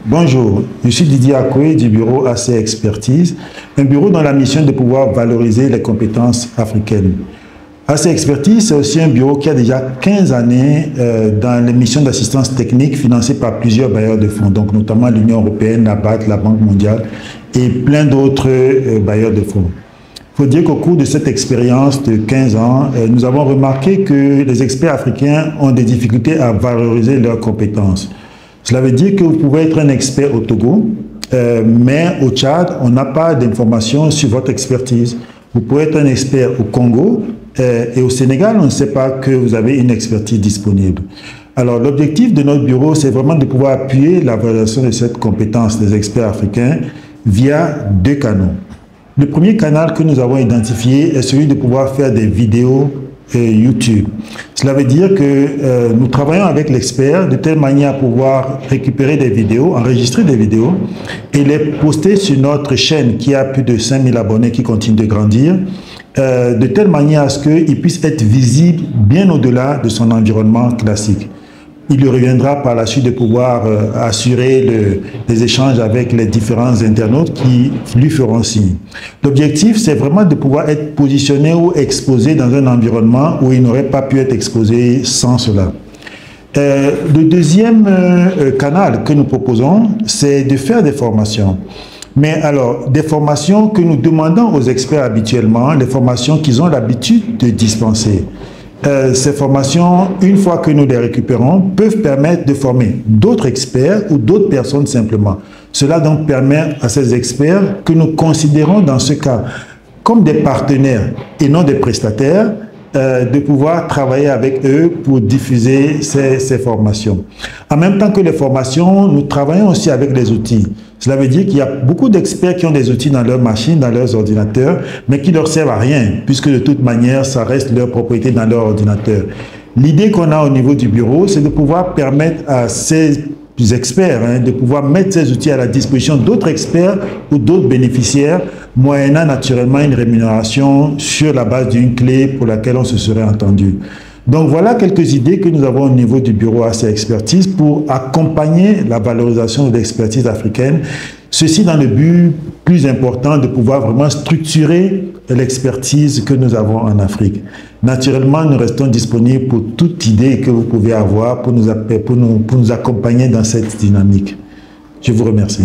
Bonjour, je suis Didier Akoué du bureau AC Expertise, un bureau dont la mission est de pouvoir valoriser les compétences africaines. AC Expertise, c'est aussi un bureau qui a déjà 15 années dans les missions d'assistance technique financées par plusieurs bailleurs de fonds, donc notamment l'Union européenne, la BAD, la Banque mondiale et plein d'autres bailleurs de fonds. Il faut dire qu'au cours de cette expérience de 15 ans, nous avons remarqué que les experts africains ont des difficultés à valoriser leurs compétences. Cela veut dire que vous pouvez être un expert au Togo, mais au Tchad, on n'a pas d'informations sur votre expertise. Vous pouvez être un expert au Congo et au Sénégal, on ne sait pas que vous avez une expertise disponible. Alors, l'objectif de notre bureau, c'est vraiment de pouvoir appuyer la valorisation de cette compétence des experts africains via deux canaux. Le premier canal que nous avons identifié est celui de pouvoir faire des vidéos YouTube. Cela veut dire que nous travaillons avec l'expert de telle manière à pouvoir récupérer des vidéos, enregistrer des vidéos et les poster sur notre chaîne qui a plus de 5000 abonnés qui continue de grandir, de telle manière à ce qu'il puisse être visible bien au-delà de son environnement classique. Il lui reviendra par la suite de pouvoir assurer les échanges avec les différents internautes qui lui feront signe. L'objectif, c'est vraiment de pouvoir être positionné ou exposé dans un environnement où il n'aurait pas pu être exposé sans cela. Le deuxième canal que nous proposons, c'est de faire des formations. Mais alors, des formations que nous demandons aux experts habituellement, les formations qu'ils ont l'habitude de dispenser. Ces formations, une fois que nous les récupérons, peuvent permettre de former d'autres experts ou d'autres personnes simplement. Cela donc permet à ces experts que nous considérons dans ce cas comme des partenaires et non des prestataires, de pouvoir travailler avec eux pour diffuser ces formations. En même temps que les formations, nous travaillons aussi avec les outils. Cela veut dire qu'il y a beaucoup d'experts qui ont des outils dans leurs machines, dans leurs ordinateurs, mais qui ne leur servent à rien, puisque de toute manière, ça reste leur propriété dans leur ordinateur. L'idée qu'on a au niveau du bureau, c'est de pouvoir permettre à ces experts de pouvoir mettre ces outils à la disposition d'autres experts ou d'autres bénéficiaires, moyennant naturellement une rémunération sur la base d'une clé pour laquelle on se serait entendu. Donc voilà quelques idées que nous avons au niveau du bureau AC Expertise pour accompagner la valorisation de l'expertise africaine, ceci dans le but plus important de pouvoir vraiment structurer l'expertise que nous avons en Afrique. Naturellement, nous restons disponibles pour toute idée que vous pouvez avoir pour nous accompagner dans cette dynamique. Je vous remercie.